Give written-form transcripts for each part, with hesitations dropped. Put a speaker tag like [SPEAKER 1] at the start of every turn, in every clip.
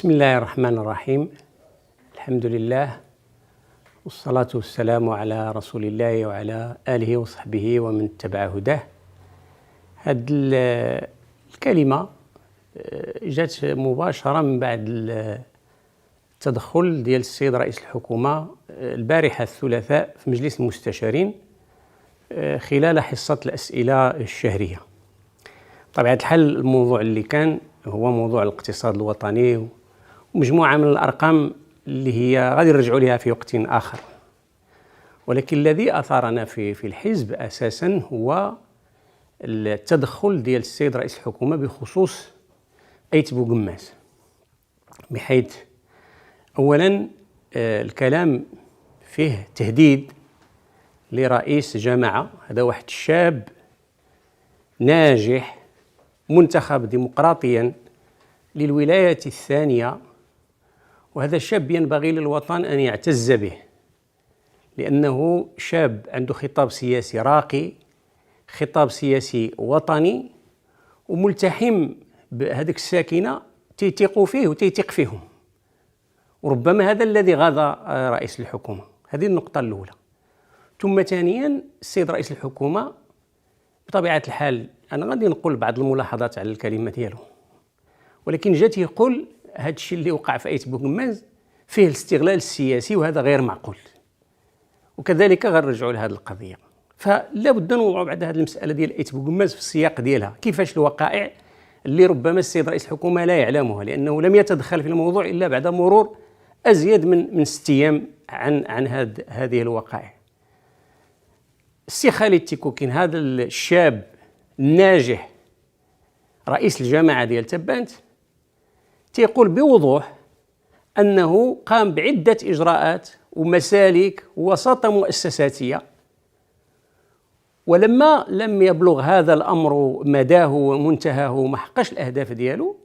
[SPEAKER 1] بسم الله الرحمن الرحيم. الحمد لله والصلاة والسلام على رسول الله وعلى آله وصحبه ومن تبع هداه. هذه الكلمة جات مباشرة من بعد التدخل ديال السيد رئيس الحكومة البارحة الثلاثاء في مجلس المستشارين خلال حصة الأسئلة الشهرية. طبيعة الحال الموضوع اللي كان هو موضوع الاقتصاد الوطني ومجموعة من الأرقام اللي هي غادي نرجعوا لها في وقت آخر، ولكن الذي أثارنا في الحزب أساسا هو التدخل ديال السيد رئيس الحكومة بخصوص أيت بوقماس، بحيث أولا الكلام فيه تهديد لرئيس جماعة، هذا واحد الشاب ناجح منتخب ديمقراطيا للولاية الثانية، وهذا الشاب ينبغي للوطن أن يعتز به لأنه شاب عنده خطاب سياسي راقي، خطاب سياسي وطني، وملتحم بهذيك الساكنة تيثقوا فيه وتيثق فيهم، وربما هذا الذي غاض رئيس الحكومة. هذه النقطة الأولى. ثم ثانيا السيد رئيس الحكومة بطبيعة الحال أنا غادي نقول بعض الملاحظات على الكلمة ديالو، ولكن جات يقول هذا الشيء اللي وقع في أيت بوقماز فيه الاستغلال السياسي وهذا غير معقول، وكذلك غنرجعوا لهذه القضية. فلا بد نوضعوا بعد هذه المسألة ديال أيت بوقماز في السياق ديالها، كيفاش الوقائع اللي ربما السيد رئيس الحكومة لا يعلمها لأنه لم يتدخل في الموضوع إلا بعد مرور أزيد من 6 أيام عن هذه الوقائع. السي خالد تيكوكين هذا الشاب الناجح رئيس الجماعة ديال تبانت تيقول بوضوح أنه قام بعدة إجراءات ومسالك ووساطة مؤسساتية، ولما لم يبلغ هذا الأمر مداه ومنتهاه وما حققش الأهداف ديالو،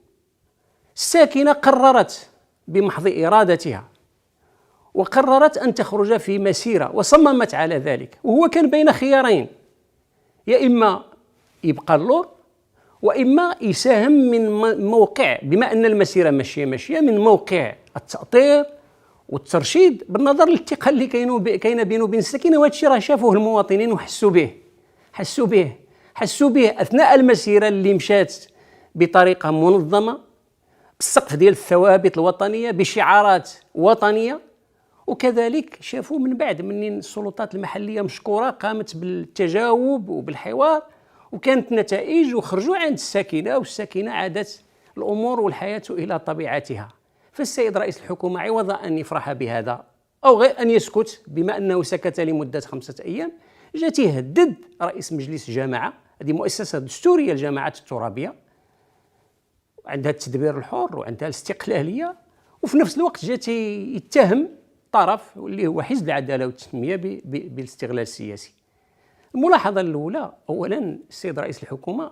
[SPEAKER 1] الساكنة قررت بمحض إرادتها وقررت أن تخرج في مسيرة وصممت على ذلك، وهو كان بين خيارين، يا إما يبقى اللور وإما يساهم من موقع، بما أن المسيرة ماشية من موقع التأطير والترشيد بالنظر للثقة اللي كاينه بينه وبين الساكنة. وهذا الشيء راه شافوه المواطنين وحسوا به أثناء المسيرة اللي مشات بطريقة منظمة بالسقف ديال الثوابت الوطنية بشعارات وطنية، وكذلك شافوا من بعد من السلطات المحلية مشكورة قامت بالتجاوب وبالحوار وكانت نتائج وخرجوا عند الساكنة، والساكنة عادت الأمور والحياة إلى طبيعتها. فالسيد رئيس الحكومة عوض أن يفرح بهذا أو غير أن يسكت بما أنه سكت لمدة 5 أيام، جات يهدد رئيس مجلس الجماعة، هذه مؤسسة دستورية الجماعات الترابية عندها التدبير الحر وعندها الاستقلالية، وفي نفس الوقت جات يتهم طرف اللي هو حزب العدالة والتنمية بالاستغلال السياسي. الملاحظة الأولى، أولا السيد رئيس الحكومة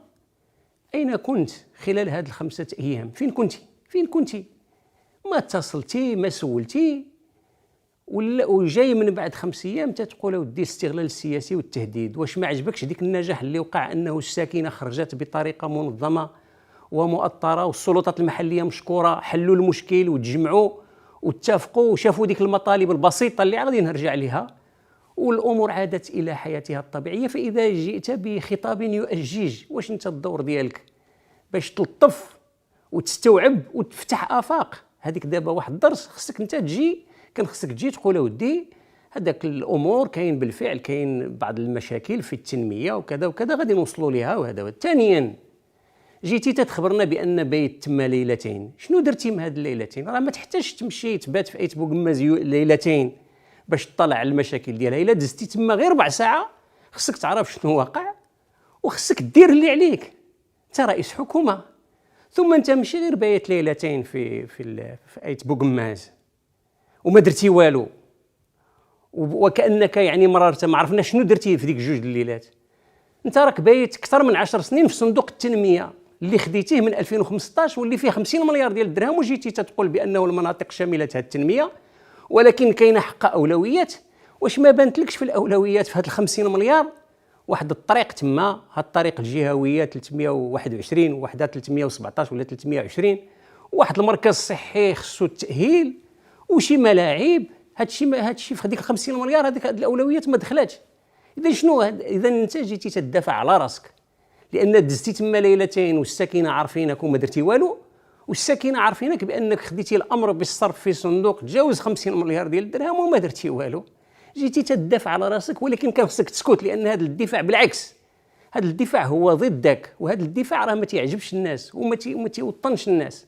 [SPEAKER 1] أين كنت خلال هذه 5 أيام؟ فين كنتي؟ ما اتصلتي، ما سولتي، وجاي من بعد 5 أيام تتقول ودي الاستغلال السياسي والتهديد. واش ما عجبكش ديك النجاح اللي وقع أنه الساكنة خرجت بطريقة منظمة ومؤطرة والسلطات المحلية مشكورة حلوا المشكل وتجمعوا واتفقوا وشافوا ديك المطالب البسيطة اللي غادي نرجع لها والأمور عادت إلى حياتها الطبيعية؟ فإذا جئت بخطاب يؤجج، واش أنت الدور ديالك باش تلطف وتستوعب وتفتح آفاق؟ هذيك دابا واحد الدرس خصك أنت خصك تجي تقول ودي هذاك الأمور كاين بالفعل، كاين بعض المشاكل في التنمية وكذا وكذا غادي نوصلوا لها وهذا. ثانيا جيتي تتخبرنا بأن بيت تما ليلتين، شنو درتي من هاد الليلتين؟ راه ما تحتاجش تمشي تبات في أيت بوقماز ليلتين باش تطلع على المشاكل ديالها. إلا دزتي تما غير 4 ساعة خصك تعرف شنو واقع وخصك دير اللي عليك، انت رئيس حكومة. ثم انت ماشي غير بايت ليلتين في أيت بوقماز وما درتي والو، وكأنك يعني مررت ما عرفنا شنو درتي في ديك 2 الليلات. انت راك بايت اكثر من 10 سنين في صندوق التنمية اللي خديتيه من 2015 واللي فيه 50 مليار ديال الدرهم، وجيتي تتقول بأنه المناطق شاملة هذه التنمية، ولكن كاينه حق أولويات. واش ما بانتلكش في الأولويات في هاد 50 مليار واحد الطريق تما، هاد الطريق الجهوية 321 ووحدة 317 ولا 320، واحد المركز صحي خصو التاهيل وشي ملاعب. هادشي في هذيك 50 مليار هذيك الاولويات ما دخلاتش. اذا شنو اذا انت جيتي تدافع على راسك لان دزتي تما ليلتين والساكنه عارفينك وما درتي والو، والساكنه عارفينك بانك خديتي الامر بالصرف في صندوق تجاوز 50 مليار ديال الدرهم وما درتي والو. جيتي تدافع على راسك، ولكن كان خصك تسكت، لان هذا الدفاع بالعكس، هذا الدفاع هو ضدك، وهذا الدفاع راه ما تيعجبش الناس وما تيوطنش الناس.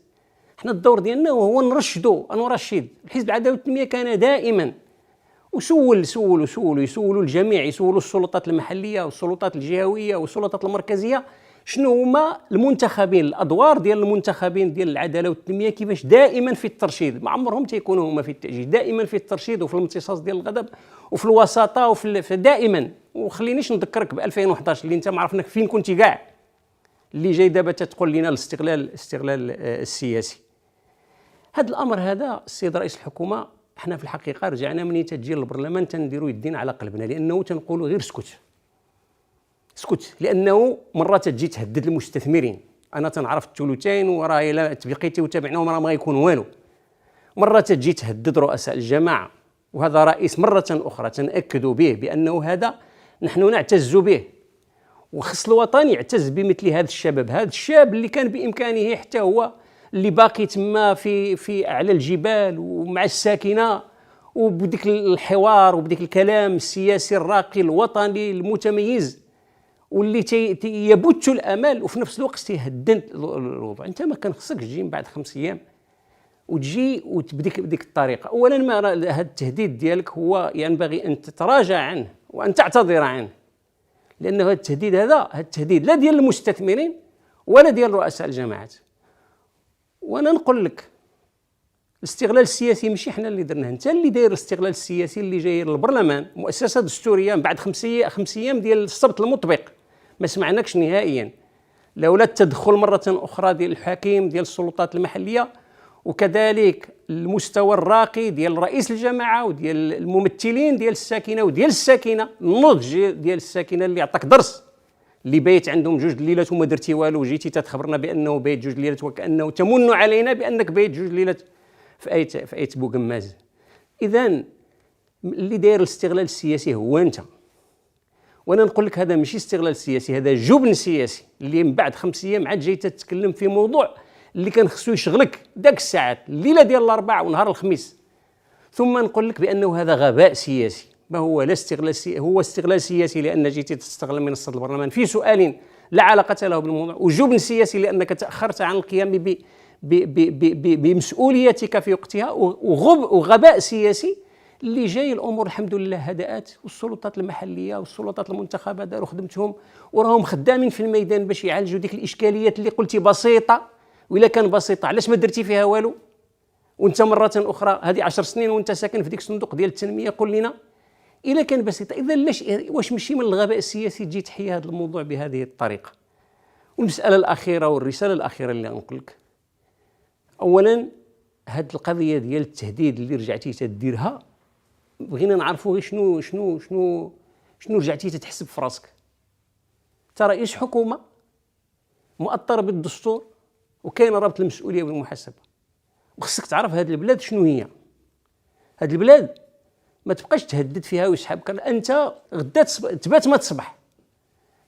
[SPEAKER 1] حنا الدور ديالنا هو نرشد. الحزب العداله والتنميه كان دائما يسولوا الجميع، يسولوا السلطات المحليه والسلطات الجهويه والسلطات المركزيه شنو هما المنتخبين، الادوار ديال المنتخبين ديال العداله والتنميه، كيفاش دائما في الترشيد، ما عمرهم تيكونوا هما في التاجيج، دائما في الترشيد وفي الامتصاص ديال الغضب وفي الوساطه وفي دائما. وخلينيش نذكرك ب 2011 اللي انت ما عرفناك فين كنتي كاع، اللي جاي دابا تتقول لنا الاستغلال السياسي. هذا الامر هذا السيد رئيس الحكومه، احنا في الحقيقه رجعنا منين تجي للبرلمان تنديروا يدينا على قلبنا، لانه تنقولوا غير اسكت، لانه مرات تجي تهدد المستثمرين. انا تنعرف الثلثين وراه الا تبقيتي وتابعناهم راه ما غيكون والو. مرات تجي تهدد رؤساء الجماعه، وهذا رئيس مره اخرى تنأكد به بانه هذا نحن نعتز به، وخص الوطن يعتز بمثل هذا الشباب، هذا الشاب اللي كان بامكانه حتى هو اللي باقي تما في اعلى الجبال ومع الساكنه وبديك الحوار وبديك الكلام السياسي الراقي الوطني المتميز، واللي يبث الامل وفي نفس الوقت تيهدد الوضع. انت ما كان خصك تجي من بعد 5 ايام وتجي بديك الطريقه. اولا ما هذا التهديد ديالك هو ينبغي ان تتراجع عنه وان تعتذر عنه، لانه هذا التهديد لا ديال المستثمرين ولا ديال رؤساء الجماعات. وانا نقول لك الاستغلال السياسي ماشي حنا اللي درناه، انت اللي داير الاستغلال السياسي اللي جاي للبرلمان مؤسسه دستوريه من بعد 5 ايام ديال السبت المطبق. ما سمعناكش نهائيا، لولا التدخل مره اخرى ديال الحكيم ديال السلطات المحليه، وكذلك المستوى الراقي ديال رئيس الجماعه وديال الممثلين ديال الساكنه النضج ديال الساكنه اللي عطاك درس، اللي بيت عندهم 2 الليلات وما درتي والو، وجيتي تتخبرنا بانه بيت 2 الليلات وكانه تمن علينا بانك بيت 2 الليلات في ايت بوغماز. اذا اللي داير الاستغلال السياسي هو انت. وانا نقول لك هذا ماشي استغلال سياسي، هذا جبن سياسي، اللي من بعد 5 ايام عاد جاي تتكلم في موضوع اللي كان خصو يشغلك داك الساعات، الليله ديال الاربعاء ونهار الخميس. ثم نقول لك بانه هذا غباء سياسي، ما هو لا استغلال سياسي، هو استغلال سياسي لان جيتي تستغل منصه البرلمان في سؤال لا علاقه له بالموضوع، وجبن سياسي لانك تاخرت عن القيام بمسؤوليتك في وقتها، وغباء سياسي اللي جاي الامور الحمد لله هدأت، والسلطات المحليه والسلطات المنتخبه داروا خدمتهم وراهم خدامين في الميدان باش يعالجوا ديك الاشكاليات اللي قلتي بسيطه. وإلا كان بسيطه علاش ما درتي فيها والو؟ وانت مره اخرى هذه 10 سنين وانت ساكن في ديك الصندوق ديال التنميه، قول لنا الا كان بسيطه. اذا واش ماشي من الغباء السياسي تجي تحيي هذا الموضوع بهذه الطريقه؟ والمساله الاخيره والرساله الاخيره اللي نقول لك، اولا هذه القضيه ديال التهديد اللي رجعتي تديرها، بغينا نعرفوا غير شنو رجعتي تتحسب في راسك. انت رئيس حكومه مؤطر بالدستور وكاين رابط المسؤوليه والمحاسبه، وخصك تعرف هذه البلاد شنو هي. هذه البلاد ما تبقاش تهدد فيها ويسحبك، انت غدا تبات ما تصبح،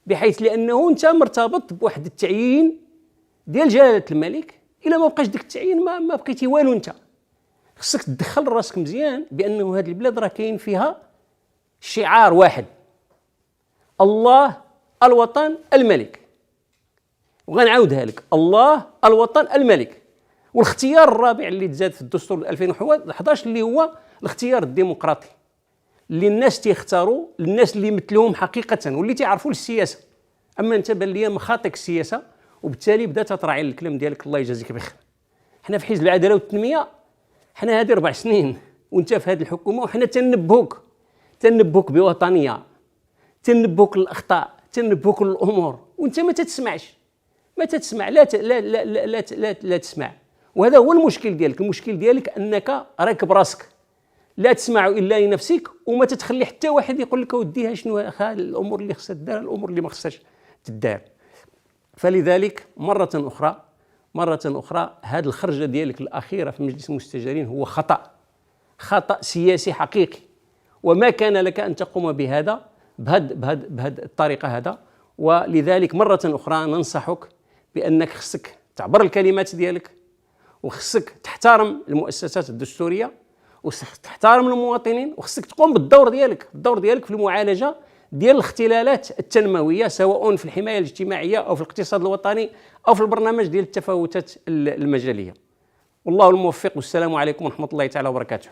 [SPEAKER 1] بحيث لانه انت مرتبط بواحد التعيين ديال جلاله الملك. الا ما بقاش ديك التعيين ما بقيتي والو. انت خصك تدخل راسك مزيان بانه هذه البلاد راه كاين فيها شعار واحد: الله الوطن الملك. وغنعاودها لك: الله الوطن الملك. والاختيار الرابع اللي تزاد في الدستور 2011 اللي هو الاختيار الديمقراطي، اللي الناس تيختاروا الناس اللي يمثلوهم حقيقه واللي تيعرفوا السياسه. اما انت بان ليا مخاطك السياسه، وبالتالي بدات تراعي الكلام ديالك الله يجازيك بخير. حنا في حزب العداله والتنميه حنا هذه 4 سنين وانت في هذه الحكومه، وحنا تنبهوك بوطنيه، تنبهوك للاخطاء، تنبهوك للامور، وانت ما تسمع لا تسمع. وهذا هو المشكل ديالك. المشكل ديالك انك راكب راسك، لا تسمع الا لنفسك، وما تتخلي حتى واحد يقول لك وديها شنو الامور اللي خصها تدار، الامور اللي ما خصهاش تدار. فلذلك مره اخرى مرة أخرى هذه الخرجة ديالك الأخيرة في مجلس المستشارين هو خطأ سياسي حقيقي، وما كان لك أن تقوم بهذه الطريقة هذا. ولذلك مرة أخرى ننصحك بأنك خصك تعبر الكلمات ديالك، وخصك تحترم المؤسسات الدستورية، وخصك تحترم المواطنين، وخصك تقوم بالدور ديالك في المعالجة ديال الاختلالات التنموية، سواء في الحماية الاجتماعية أو في الاقتصاد الوطني أو في البرنامج ديال التفاوتات المجالية. والله الموفق، والسلام عليكم ورحمة الله تعالى وبركاته.